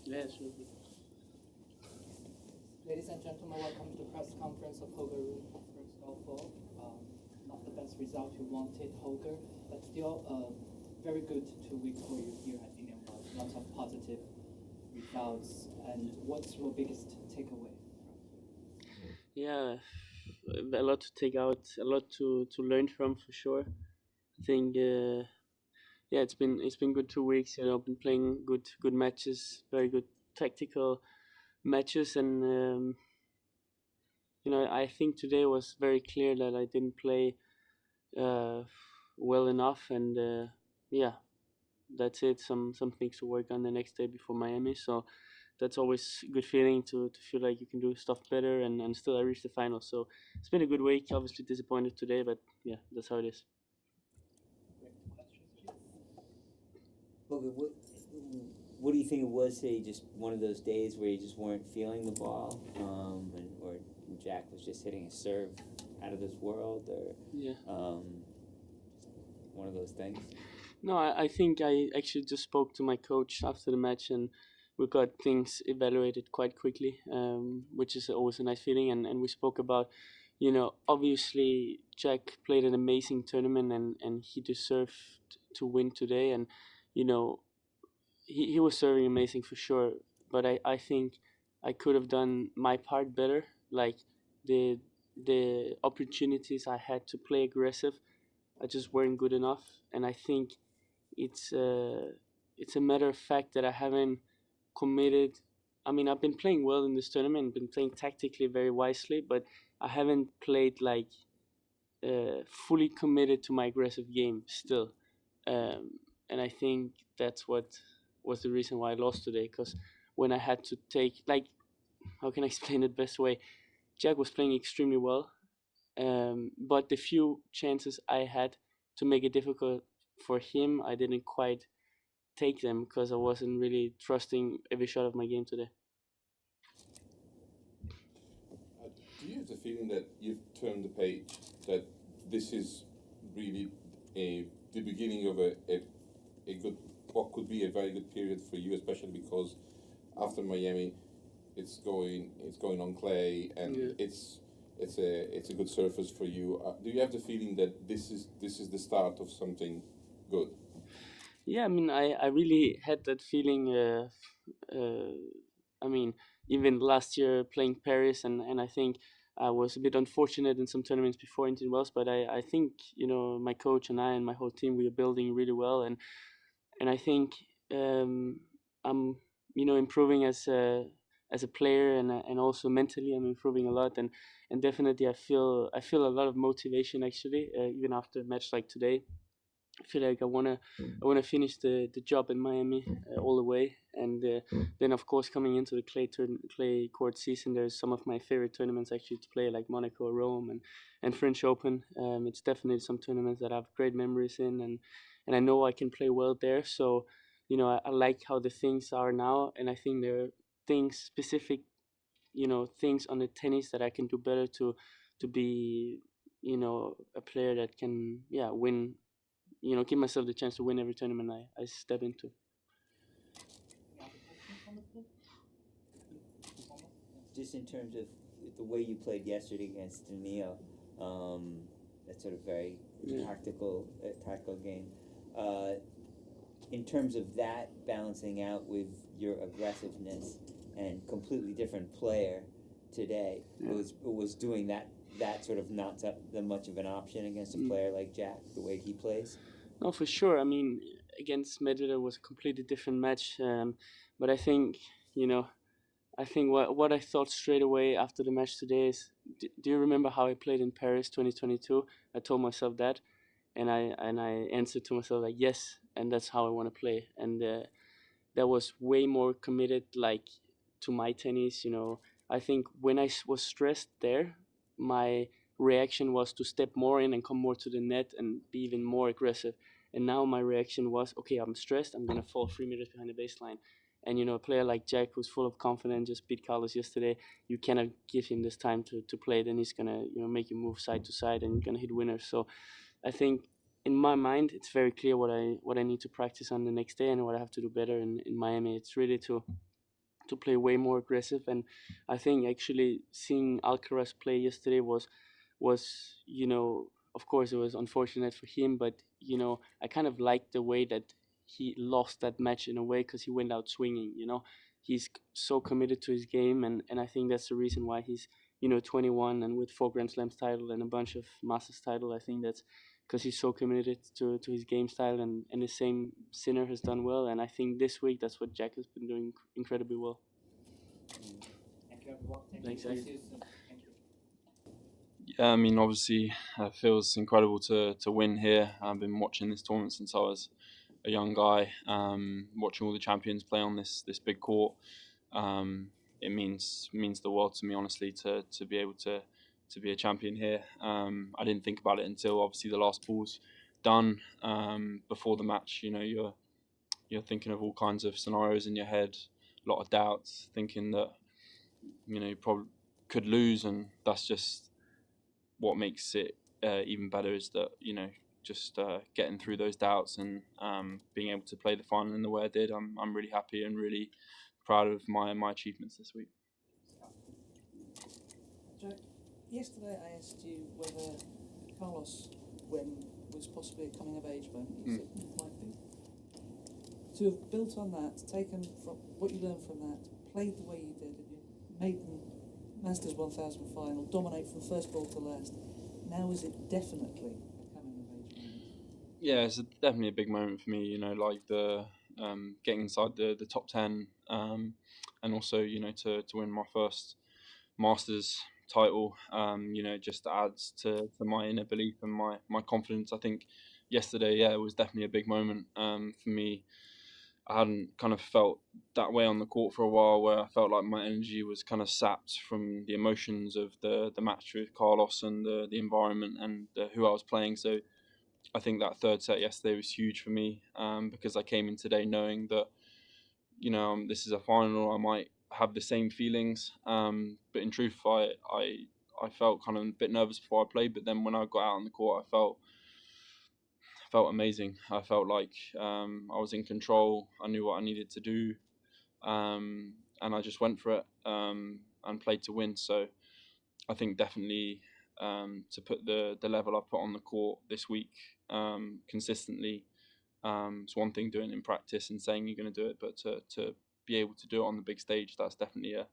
Yeah, sure. Ladies and gentlemen, welcome to the press conference of Holger Rune. First of all, not the best result you wanted, Holger, but still very good 2 weeks for you here at Indian Wells. Lots of positive results. And what's your biggest takeaway? Yeah, a lot to take out, a lot to learn from for sure. I think yeah, it's been good 2 weeks. Been playing good matches, very good tactical matches, and I think today was very clear that I didn't play uh, well enough, and yeah, that's it. Some things to work on the next day before Miami. So that's always a good feeling to feel like you can do stuff better, and still I reached the final. So it's been a good week. Obviously disappointed today, but yeah, that's how it is. Logan, what do you think it was today? Just one of those days where you just weren't feeling the ball, or Jack was just hitting a serve out of this world, or Yeah. one of those things? No, I think I actually just spoke to my coach after the match, and we got things evaluated quite quickly, which is always a nice feeling. And we spoke about, obviously Jack played an amazing tournament, and he deserved to win today. And, you know, he was serving amazing for sure. But I think I could have done my part better. Like the the opportunities I had to play aggressive, I just weren't good enough. And I think it's it's a matter of fact that I haven't committed. I mean, I've been playing well in this tournament, been playing tactically very wisely, but I haven't played like fully committed to my aggressive game still. And I think that's what was the reason why I lost today. Because when I had to take, like, how can I explain it best way? Jack was playing extremely well, but the few chances I had to make it difficult for him, I didn't quite take them because I wasn't really trusting every shot of my game today. Do you have the feeling that you've turned the page, that this is really the beginning of a good, what could be a very good period for you, especially because after Miami, it's going on clay, and Yeah. it's a good surface for you. Do you have the feeling that this is the start of something good? Yeah, I mean, I really had that feeling. I mean, even last year playing Paris, and I think I was a bit unfortunate in some tournaments before Indian Wells, but I think my coach and I and my whole team, we are building really well, and I think I'm improving as a player, and also mentally I'm improving a lot, and definitely I feel a lot of motivation actually, even after a match like today. I feel like I wanna finish the job in Miami all the way, and then of course coming into the clay court season, there's some of my favorite tournaments actually to play, like Monaco, Rome, and French Open. It's definitely some tournaments that I have great memories in, and I know I can play well there. So I like how the things are now, and I think there are things specific, things on the tennis that I can do better to be a player that can win, give myself the chance to win every tournament I step into. Just in terms of the way you played yesterday against Danilo, that sort of very Yeah. tactical game. In terms of that balancing out with your aggressiveness and completely different player today, Yeah. it was doing that sort of not that much of an option against a player like Jack, the way he plays. No, for sure. I mean, against Medvedev was a completely different match, but I think you know I think what I thought straight away after the match today is, do you remember how I played in Paris 2022? I told myself that, and I answered to myself like yes, and that's how I want to play, and that was way more committed, like, to my tennis. I think when I was stressed there, my reaction was to step more in and come more to the net and be even more aggressive. And now my reaction was, okay, I'm stressed, I'm gonna fall 3 meters behind the baseline. And a player like Jack, who's full of confidence, just beat Carlos yesterday. You cannot give him this time to play. Then he's gonna make you move side to side and gonna hit winners. So I think in my mind it's very clear what I need to practice on the next day and what I have to do better in Miami. It's really to play way more aggressive. And I think actually seeing Alcaraz play yesterday was of course it was unfortunate for him, but I kind of liked the way that he lost that match in a way because he went out swinging. He's so committed to his game, and I think that's the reason why he's 21 and with 4 Grand Slams title and a bunch of Masters title. I think that's because he's so committed to his game style, and the same Sinner has done well, and I think this week that's what Jack has been doing incredibly well. Thank you, everyone. Thanks, See you Jack. soon. Thank you. Yeah, I mean, obviously, it feels incredible to win here. I've been watching this tournament since I was a young guy, watching all the champions play on this big court. It means the world to me, honestly, to be able to be a champion here. I didn't think about it until obviously the last ball's done. Before the match, you're thinking of all kinds of scenarios in your head, a lot of doubts, thinking that you probably could lose, and that's just what makes it even better is that just getting through those doubts and being able to play the final in the way I did. I'm really happy and really proud of my achievements this week. Jack, yesterday I asked you whether Carlos, when was possibly a coming of age moment, you said it might be. To have built on that, taken from what you learned from that, played the way you did, and you made the Masters 1000 final, dominate from first ball to last. Now is it definitely a coming of age moment? Yeah, it's definitely a big moment for me. Like the getting inside the top 10, and also to win my first Masters title. It just adds to my inner belief and my confidence. I think yesterday, yeah, it was definitely a big moment for me. I hadn't kind of felt that way on the court for a while, where I felt like my energy was kind of sapped from the emotions of the match with Carlos and the environment and who I was playing. So I think that third set yesterday was huge for me, because I came in today knowing that this is a final. I might have the same feelings, but in truth, I felt kind of a bit nervous before I played. But then when I got out on the court, I felt amazing. I felt like I was in control. I knew what I needed to do, and I just went for it and played to win. So I think definitely to put the level I put on the court this week consistently. It's one thing doing it in practice and saying you're going to do it, but to be able to do it on the big stage, that's definitely a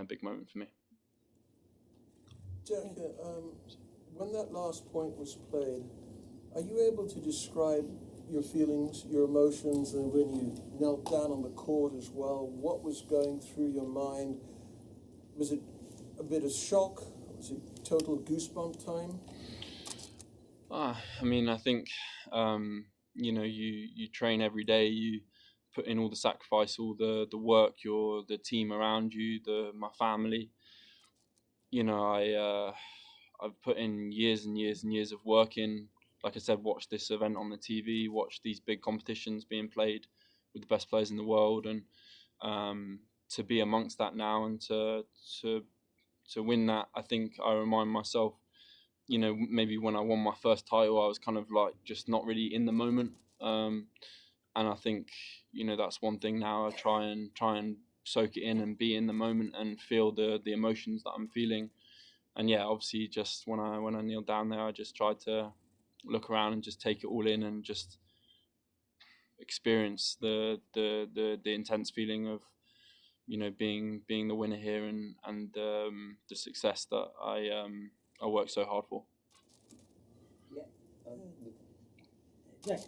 big moment for me. Jack, when that last point was played, are you able to describe your feelings, your emotions, and when you knelt down on the court as well? What was going through your mind? Was it a bit of shock? Was it total goosebump time? I mean, I think you train every day. You put in all the sacrifice, all the work. The team around you, my family. I've put in years and years and years of work in. Like I said, watch this event on the TV, watch these big competitions being played with the best players in the world, and to be amongst that now and to win that, I think I remind myself, maybe when I won my first title, I was kind of like just not really in the moment, and I think that's one thing now. I try and soak it in and be in the moment and feel the emotions that I'm feeling. And yeah, obviously, just when I kneeled down there, I just tried to look around and just take it all in and just experience the intense feeling of being the winner here and the success that I worked so hard for. Jack,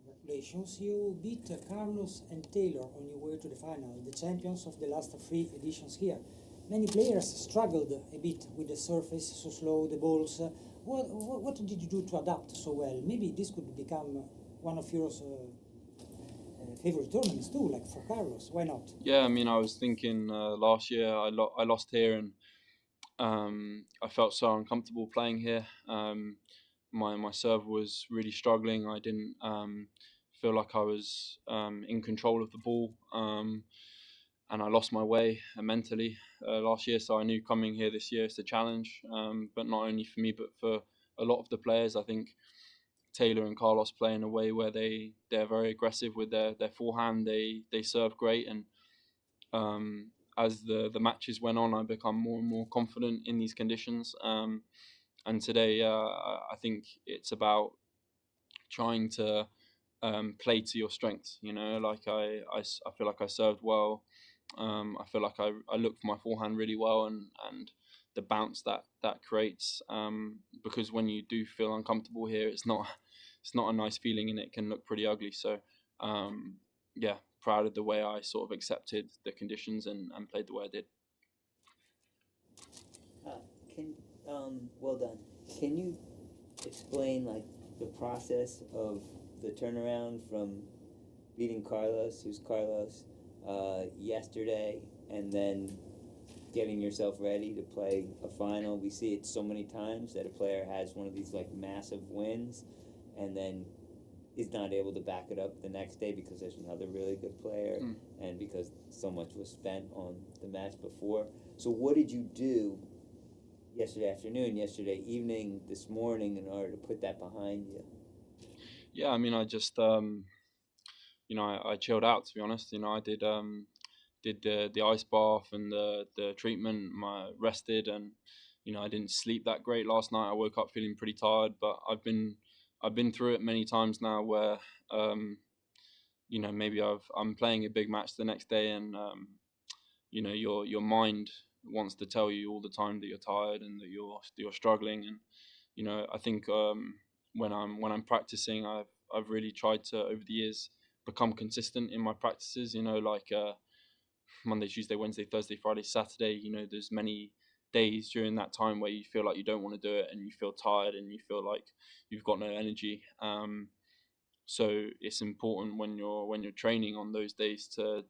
congratulations. You beat Carlos and Taylor on your way to the final, the champions of the last 3 editions here. Many players struggled a bit with the surface, so slow, the balls. What did you do to adapt so well? Maybe this could become one of your favorite tournaments too, like for Carlos. Why not? Yeah, I mean, I was thinking last year I lost here, and I felt so uncomfortable playing here. My serve was really struggling. I didn't feel like I was in control of the ball, and I lost my way mentally last year. So I knew coming here this year is a challenge, but not only for me, but for a lot of the players. I think Taylor and Carlos play in a way where they're very aggressive with their forehand. They serve great, and as the matches went on, I become more and more confident in these conditions. And today, I think it's about trying to play to your strengths. Like I feel like I served well. I feel like I look for my forehand really well, and the bounce that creates. Because when you do feel uncomfortable here, it's not a nice feeling, and it can look pretty ugly. So yeah, proud of the way I sort of accepted the conditions and played the way I did. Well done. Can you explain like the process of the turnaround from beating Carlos, yesterday, and then getting yourself ready to play a final? We see it so many times that a player has one of these like massive wins, and then is not able to back it up the next day because there's another really good player, and because so much was spent on the match before. So what did you do yesterday afternoon, yesterday evening, this morning in order to put that behind you? Yeah, I mean, I just I chilled out, to be honest. I did the ice bath and the treatment. Rested, and I didn't sleep that great last night. I woke up feeling pretty tired, but I've been through it many times now where maybe I'm playing a big match the next day, and your mind wants to tell you all the time that you're tired and that you're struggling. And I think when I'm practicing, I've really tried to, over the years, become consistent in my practices. Like Monday, Tuesday, Wednesday, Thursday, Friday, Saturday. There's many days during that time where you feel like you don't want to do it, and you feel tired, and you feel like you've got no energy. So it's important when you're training on those days to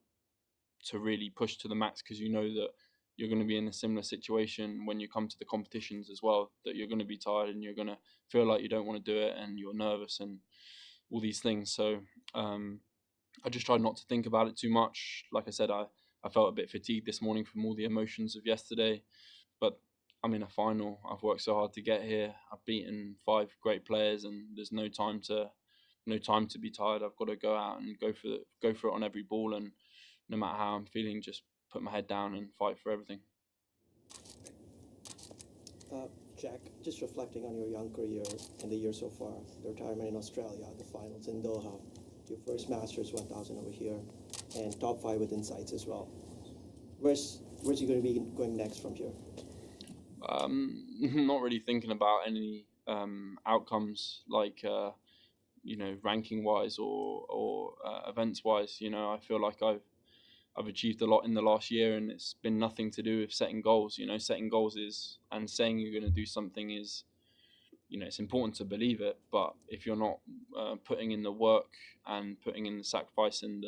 really push to the max, because that you're going to be in a similar situation when you come to the competitions as well, that you're going to be tired and you're going to feel like you don't want to do it and you're nervous and all these things. So I just tried not to think about it too much. Like I said, I felt a bit fatigued this morning from all the emotions of yesterday, but I'm in a final. I've worked so hard to get here. I've beaten 5 great players, and there's no time to be tired. I've got to go out and go for it on every ball, and no matter how I'm feeling, just put my head down and fight for everything. Jack, just reflecting on your young career and the year so far, the retirement in Australia, the finals in Doha, your first Masters 1000 over here, and top 5 with Insights as well. Where's you going to be going next from here? Not really thinking about any outcomes like ranking wise or events wise. I feel like I've achieved a lot in the last year, and it's been nothing to do with setting goals. Setting goals and saying you're going to do something is, it's important to believe it, but if you're not putting in the work and putting in the sacrifice and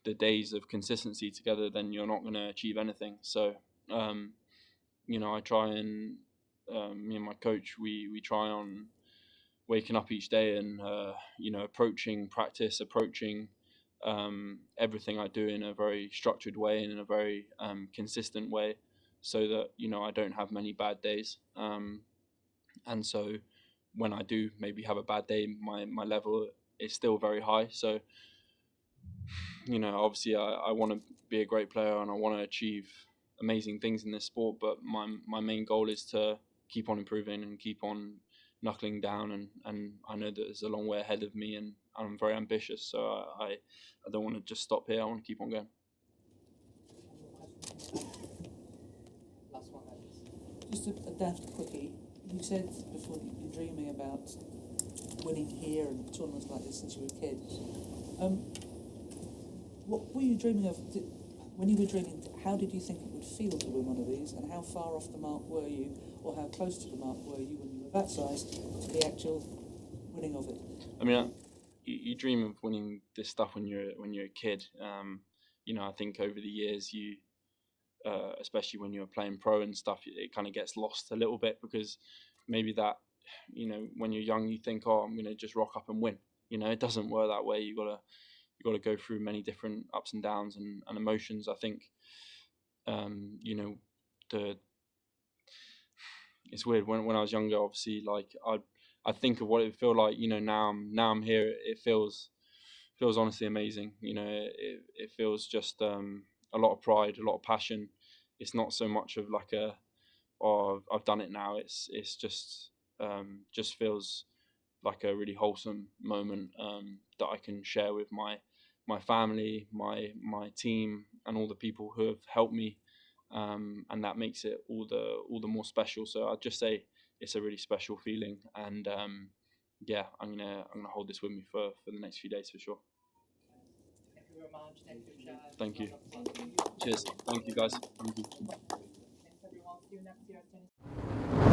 the days of consistency together, then you're not going to achieve anything. So I try and me and my coach, we try on waking up each day and approaching practice, approaching everything I do in a very structured way and in a very consistent way, so that I don't have many bad days. And so when I do maybe have a bad day, my level is still very high. So obviously I want to be a great player and I want to achieve amazing things in this sport, but my main goal is to keep on improving and keep on knuckling down, and I know that there's a long way ahead of me, and I'm very ambitious, so I don't want to just stop here. I want to keep on going. Last one, Just to adapt quickly, you said before that you've been dreaming about winning here and tournaments like this since you were a kid. What were you dreaming of? When you were dreaming, how did you think it would feel to win one of these, and how far off the mark were you, or how close to the mark were you when you were that size to the actual winning of it? I mean, you dream of winning this stuff when you're a kid. I think over the years, you especially when you're playing pro and stuff, it kind of gets lost a little bit, because maybe that when you're young, you think, oh, I'm gonna just rock up and win. It doesn't work that way. You got to go through many different ups and downs and emotions. I think it's weird when I was younger. Obviously, like I think of what it would feel like, now I'm here. It feels honestly amazing. It feels just a lot of pride, a lot of passion. It's not so much of like oh, I've done it now. It's just feels like a really wholesome moment that I can share with my family, my team, and all the people who have helped me, and that makes it all the more special. So I'd just say it's a really special feeling, and yeah, I'm gonna hold this with me for the next few days for sure. Thank you very much. Thank you, Chad. Thank you. Round of applause for you. Cheers. Thank you, guys. Thank you. Thanks, everyone. See you next year at tennis.